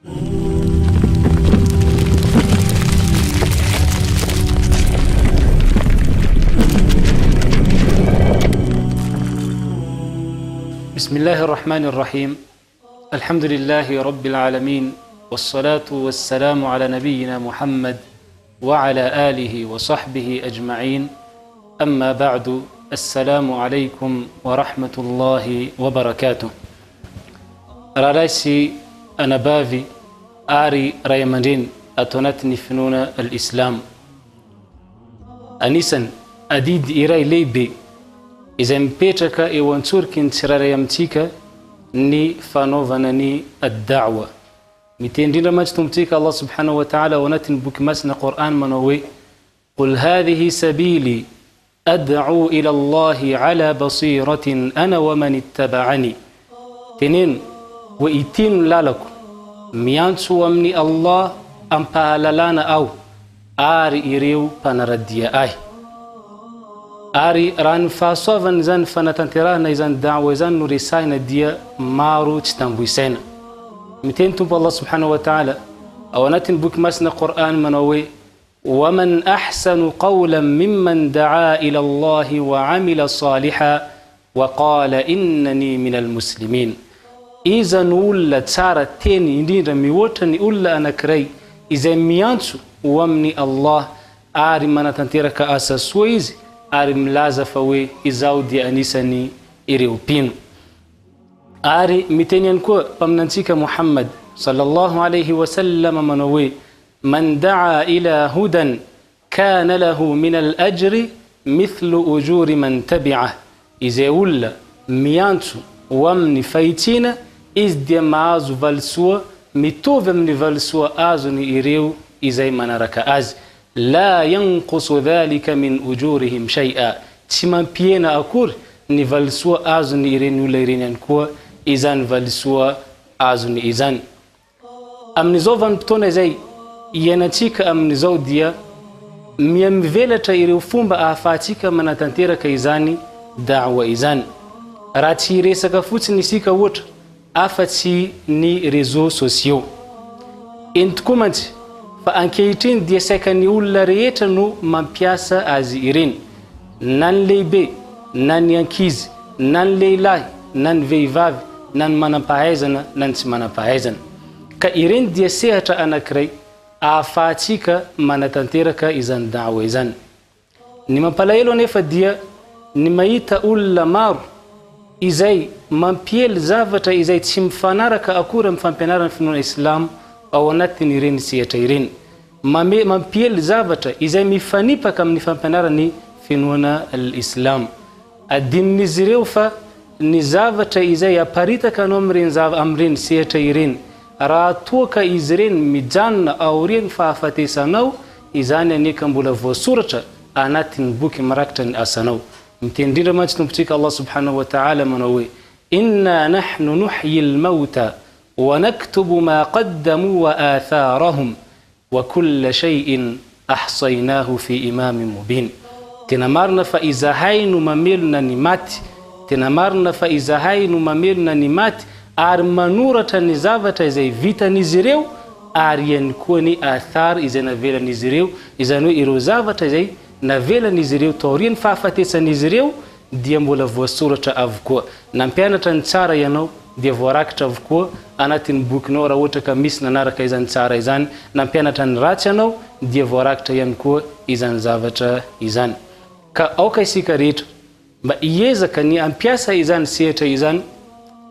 بسم الله الرحمن الرحيم الحمد لله رب العالمين والصلاة والسلام على نبينا محمد وعلى آله وصحبه أجمعين أما بعد السلام عليكم ورحمة الله وبركاته. رأيسي أنا بافي آري ريمانين أتونتني فنون الإسلام أنيسا أديد إيراي ليبي إذا مبيتك إيوانتوركين تراريامتيك ني فانوفانني الدعوة متين دين رمجتمتيك الله سبحانه وتعالى ونتن بكمسنا قرآن منوي قل هذه سبيلي أدعو إلى الله على بصيرة أنا ومن اتبعني تنين وإتين لالك ميانسو ومني الله أمباللانا أو آري إريو بانرديا آي آري ران فاسوفن زن فنتنترانا زن دعوة زن نوريساينا ديا مارو تتنبويسينا متين تنب الله سبحانه وتعالى أو نتن بكمسنا قرآن منوي ومن أحسن قولا ممن دعا إلى الله وعمل صالحا وقال إنني من المسلمين إذا نقول تسارة تاني ندير ميوتني أولا أنا كري إذا ميانسو ومني الله آري من تنترك أساسويز آري ملازفوي إزاو دي أنيساني إريوبين آري متين ينكو بمننتيك محمد صلى الله عليه وسلم منوي من دعا إلى هدى كان له من الأجر مثل أجور من تبعه إذا أولا ميانسو ومني فايتين إذ دي معازو فالسوا متوف من فالسوا آزني إريو إذا من ركاز لا ينقص ذلك من أجورهم شيئا تمان بينا أكور نفالسوا آزني إرين وليرين ينكوا إذن فالسوا آزني إذن أمنزو فانبتون زي ينتيك أمنزو ديا ميمفيلة إريو فنبا آفاتيك من تنتيرك إذاني دعوة إذن راتي ريسك فوت نسيك وط أفتي ني ريزو سوسيو انت كومنت فأنكيتين دي سكني ولا ريتنو مبياسا أزيرين نان ليبي نان ينكيز نان ليلاي نان فيفاف نان منابايزن نان منابايزن كإيرين دي سيهتا أنا كري آفاتيك منتنتيرك إذن دعوة إذن نما بلايلو نفديا نما يتأول مارو إزاي مبيل زافتا إزاي تشمفانارك أكورم فانبنارن فنون الإسلام أو نتنيرين سيتيرين مبيل زافتا إزاي مفانيبا كم نفانبنارني فنون الإسلام الدين نزريوفا نزافتا إزاي أباريتا كنومرين زاف أمرين سيتيرين راتوك إزرين مجان أورين فافتي سنو إزاني نيكم بولفو سورة آناتن بوكي مراكتن أسنو متين دين رمجتن بتيك الله سبحانه وتعالى منوي إنا نحن نحيي الموتى ونكتب ما قدموا وآثارهم وكل شيء أحصيناه في إمام مبين تنمارنا فإذا هاين مميلنا نمات تنمارنا فإذا هاين مميلنا نمات أرمانورة نزافة زي فيتا نزريو أرين كوني آثار إذا نفيلا نزريو إذا نو إروزافة زي نفيلا نزريو تورين فافتيسا نزريو ديامبولا فوسورة أفكو نمبيانا تنسارا ينو دي فوراكتا أفكو أنا تنبوك نورا وطكا ميسنا ناركا إذا نسارا إذان نمبيانا تنراتيانو دي فوراكتا ينكو إذا نزافتا إذان كا أوكا سيكا ريت با إيزا كني أمبياسا إذان سيتا إذان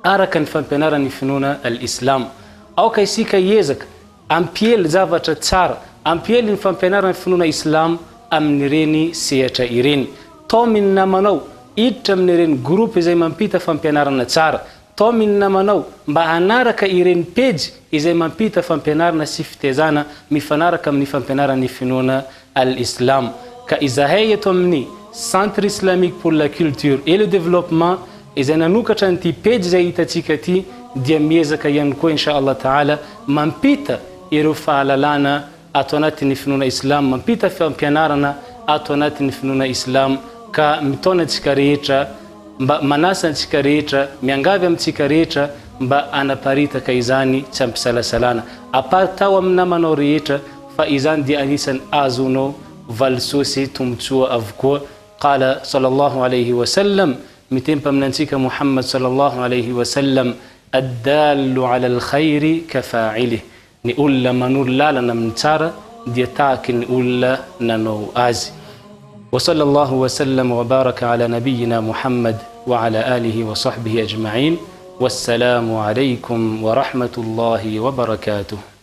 أراكن فانبنارا نفنونا الإسلام أوكا سيكا يزك أمبيل زافتا تسار أمبيل فانبنارا نفنونا الإسلام أمنيريني سيتا إيرين تومين نمانو إتمنيرين جروب إذا منبيتا فانبنارا نتسار تومين نمانو بأنارا كإيرين بيج إذا منبيتا فانبنارا نسيفتزانا مفنارا كم نفانبنارا نفنونا الإسلام كإذا هي تومني Centre islamique pour la culture et le développement إذا نوكا تنتي بيج زي تتيكتي دي ميزة كيانكو إن شاء الله تعالى من بيتا يرفع لنا أتونات نفنون إسلام من بيتا في أمبيانارنا أتونات نفنون إسلام كمتونة تكاريتا manasa ntsikarehitra miangavy amintsika rehetra mba anaparitaka izany tsy ampisalasalana apatao amina manao rehetra fa izany dia anisan'ny azonao valsosy tombotsoa avokoa. Qala sallallahu alayhi wa sallam, mitempa aminantsika Muhammad sallallahu alayhi wa sallam, ad-dallu ala al-khayri kafa'ilih, ny olona manoro lalana amin'ny tsara dia tahaka ny olona nanao azy. Wa sallallahu wa sallam wa baraka ala nabiyyina Muhammad wa ala alihi wa sahbihi ajma'in. Wassalamu alaykum wa rahmatullahi wa barakatuh.